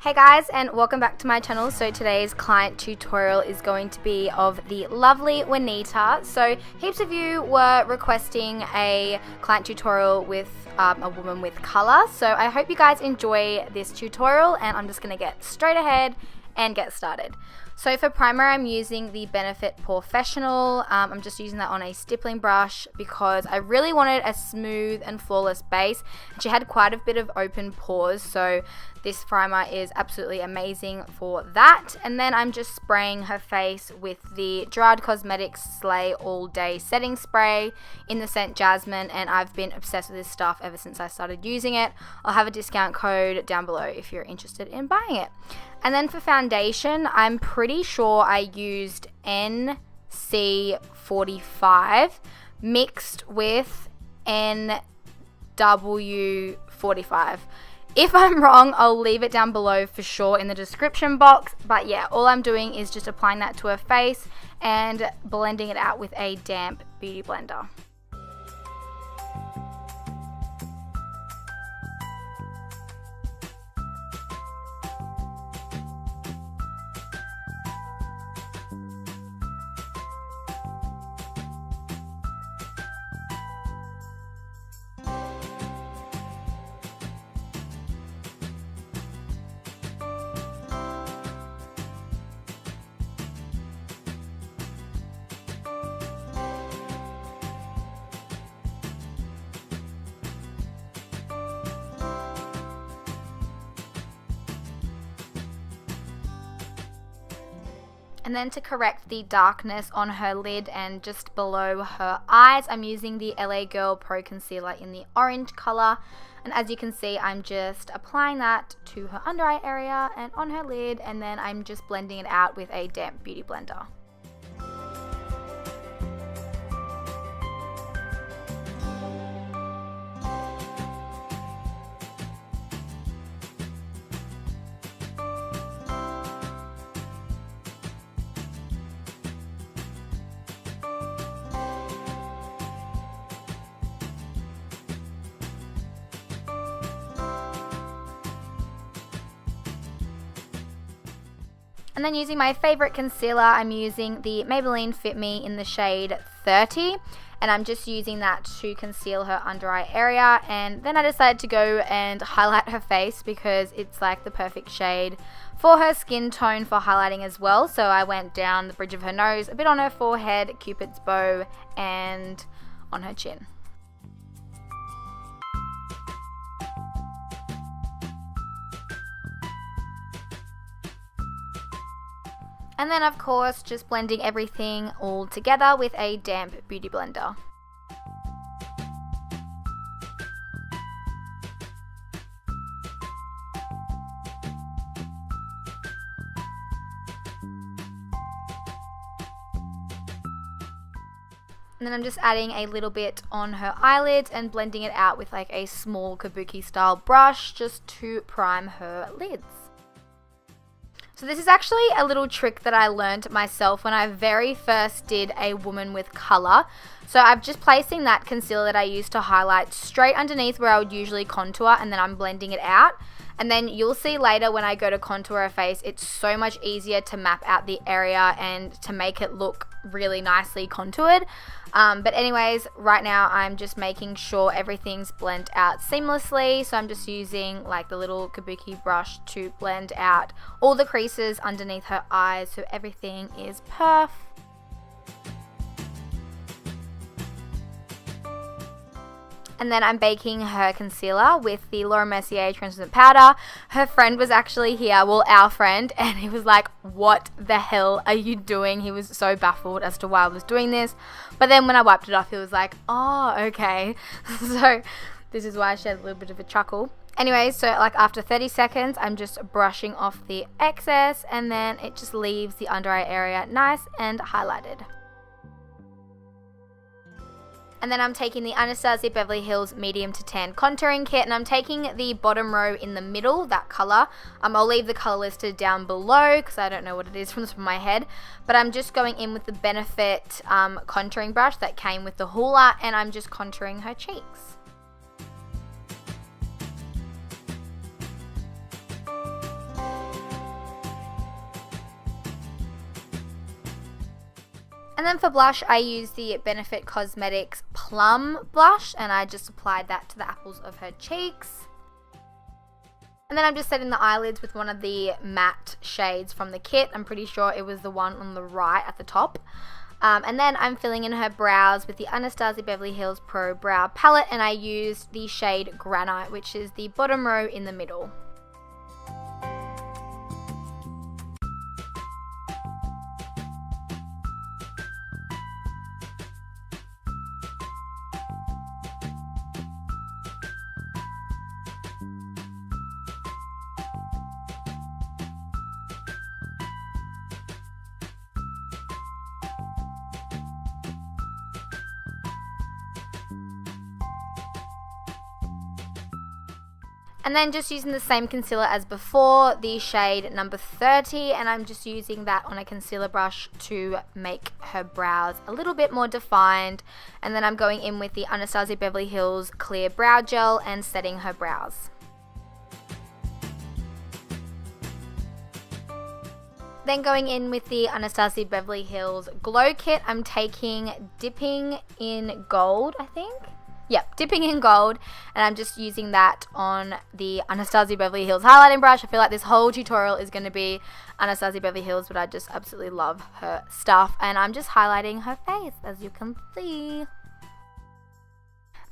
Hey guys, and welcome back to my channel. So today's client tutorial is going to be of the lovely Juanita. So heaps of you were requesting a client tutorial with a woman with color. So I hope you guys enjoy this tutorial, and I'm just going to get straight ahead and get started. So for primer, I'm using the Benefit Professional. I'm just using that on a stippling brush because I really wanted a smooth and flawless base. She had quite a bit of open pores, so this primer is absolutely amazing for that. And then I'm just spraying her face with the Gerard Cosmetics Slay All Day Setting Spray in the scent Jasmine, and I've been obsessed with this stuff ever since I started using it. I'll have a discount code down below if you're interested in buying it. And then for foundation, I'm pretty sure I used NC45 mixed with NW45. If I'm wrong, I'll leave it down below for sure in the description box. But yeah, all I'm doing is just applying that to her face and blending it out with a damp beauty blender. And then to correct the darkness on her lid and just below her eyes, I'm using the LA Girl Pro Concealer in the orange color. And as you can see, I'm just applying that to her under eye area and on her lid, and then I'm just blending it out with a damp beauty blender. And then using my favorite concealer, I'm using the Maybelline Fit Me in the shade 30. And I'm just using that to conceal her under eye area. And then I decided to go and highlight her face because it's like the perfect shade for her skin tone for highlighting as well. So I went down the bridge of her nose, a bit on her forehead, Cupid's bow, and on her chin. And then of course just blending everything all together with a damp beauty blender. And then I'm just adding a little bit on her eyelids and blending it out with like a small kabuki style brush just to prime her lids. So this is actually a little trick that I learned myself when I very first did a woman with color. So I'm just placing that concealer that I used to highlight straight underneath where I would usually contour, and then I'm blending it out. And then you'll see later when I go to contour her face, it's so much easier to map out the area and to make it look really nicely contoured. But anyways, right now I'm just making sure everything's blended out seamlessly. So I'm just using like the little kabuki brush to blend out all the creases underneath her eyes so everything is perfect. And then I'm baking her concealer with the Laura Mercier translucent powder. Her friend was actually here, well, our friend, and he was like, what the hell are you doing? He was so baffled as to why I was doing this. But then when I wiped it off, he was like, oh, okay. So this is why she had a little bit of a chuckle. Anyway, so like after 30 seconds, I'm just brushing off the excess, and then it just leaves the under eye area nice and highlighted. And then I'm taking the Anastasia Beverly Hills Medium to Tan Contouring Kit, and I'm taking the bottom row in the middle, that color. I'll leave the color listed down below because I don't know what it is from the top of my head. But I'm just going in with the Benefit contouring brush that came with the Hoola, and I'm just contouring her cheeks. And then for blush, I use the Benefit Cosmetics Plum Blush, and I just applied that to the apples of her cheeks. And then I'm just setting the eyelids with one of the matte shades from the kit. I'm pretty sure it was the one on the right at the top. And then I'm filling in her brows with the Anastasia Beverly Hills Pro Brow Palette, and I used the shade Granite, which is the bottom row in the middle. And then just using the same concealer as before, the shade number 30, and I'm just using that on a concealer brush to make her brows a little bit more defined. And then I'm going in with the Anastasia Beverly Hills Clear Brow Gel and setting her brows. Then going in with the Anastasia Beverly Hills Glow Kit, I'm taking Dipping in Gold, I think. Yep, Dipping in Gold, and I'm just using that on the Anastasia Beverly Hills highlighting brush. I feel like this whole tutorial is going to be Anastasia Beverly Hills, but I just absolutely love her stuff, and I'm just highlighting her face, as you can see.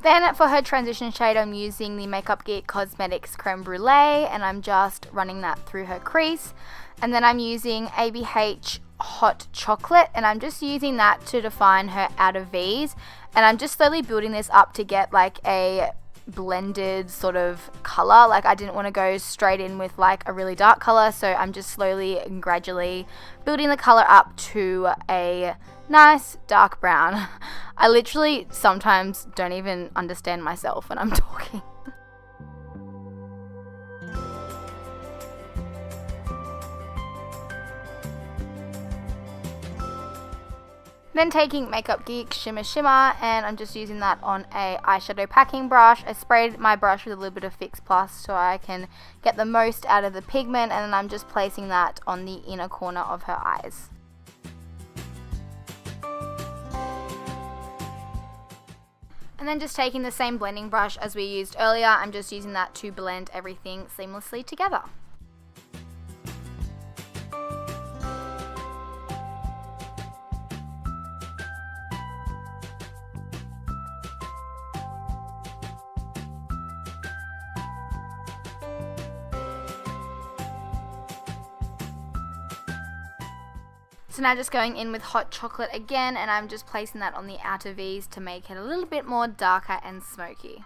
Then for her transition shade, I'm using the Makeup Geek Cosmetics Creme Brulee, and I'm just running that through her crease. And then I'm using ABH Hot Chocolate, and I'm just using that to define her outer V's. And I'm just slowly building this up to get like a blended sort of color. Like I didn't want to go straight in with like a really dark color, so I'm just slowly and gradually building the color up to a nice dark brown. I literally sometimes don't even understand myself when I'm talking. Then taking Makeup Geek Shimmer Shimmer, and I'm just using that on a eyeshadow packing brush. I sprayed my brush with a little bit of Fix Plus so I can get the most out of the pigment, and then I'm just placing that on the inner corner of her eyes. And then just taking the same blending brush as we used earlier, I'm just using that to blend everything seamlessly together. So now just going in with Hot Chocolate again, and I'm just placing that on the outer V's to make it a little bit more darker and smoky.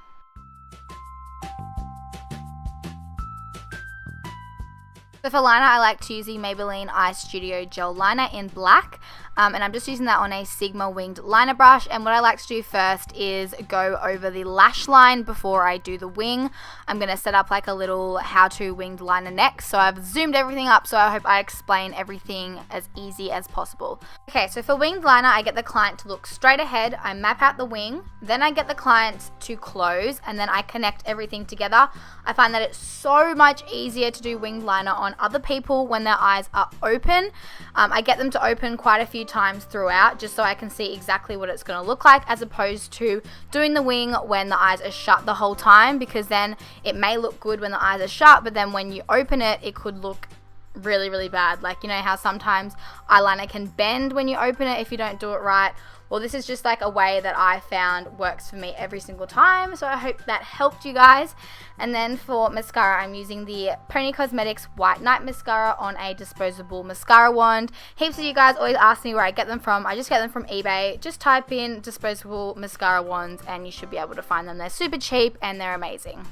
So for liner, I like to use the Maybelline Eye Studio Gel Liner in black. And I'm just using that on a Sigma winged liner brush, and what I like to do first is go over the lash line before I do the wing. I'm going to set up like a little how-to winged liner next, so I've zoomed everything up, so I hope I explain everything as easy as possible. Okay, so for winged liner, I get the client to look straight ahead, I map out the wing, then I get the client to close, and then I connect everything together. I find that it's so much easier to do winged liner on other people when their eyes are open. I get them to open quite a few times throughout just so I can see exactly what it's going to look like, as opposed to doing the wing when the eyes are shut the whole time, because then it may look good when the eyes are shut, but then when you open it, it could look really, really bad. Like, you know how sometimes eyeliner can bend when you open it if you don't do it right? Well, this is just like a way that I found works for me every single time, so I hope that helped you guys. And then for mascara, I'm using the Pony Cosmetics White Night Mascara on a disposable mascara wand. Heaps of you guys always ask me where I get them from. I just get them from eBay. Just type in disposable mascara wands and you should be able to find them. They're super cheap and they're amazing.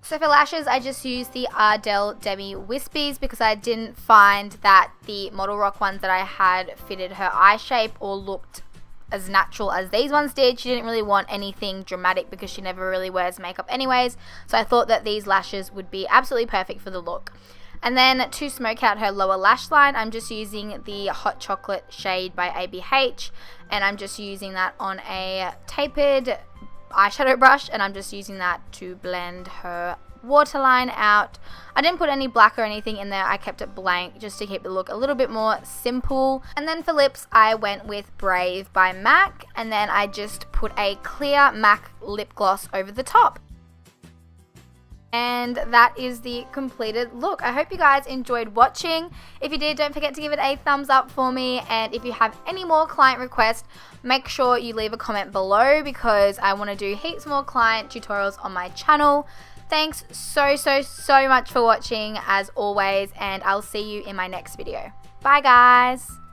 So for lashes, I just used the Ardell Demi Wispies because I didn't find that the Model Rock ones that I had fitted her eye shape or looked as natural as these ones did. She didn't really want anything dramatic because she never really wears makeup anyways, so I thought that these lashes would be absolutely perfect for the look. And then to smoke out her lower lash line, I'm just using the Hot Chocolate shade by ABH, and I'm just using that on a tapered eyeshadow brush, and I'm just using that to blend her waterline out. I didn't put any black or anything in there. I kept it blank just to keep the look a little bit more simple. And then for lips, I went with Brave by MAC, and then I just put a clear MAC lip gloss over the top. And that is the completed look. I hope you guys enjoyed watching. If you did, don't forget to give it a thumbs up for me. And if you have any more client requests, make sure you leave a comment below, because I want to do heaps more client tutorials on my channel. Thanks so much for watching as always, and I'll see you in my next video. Bye guys!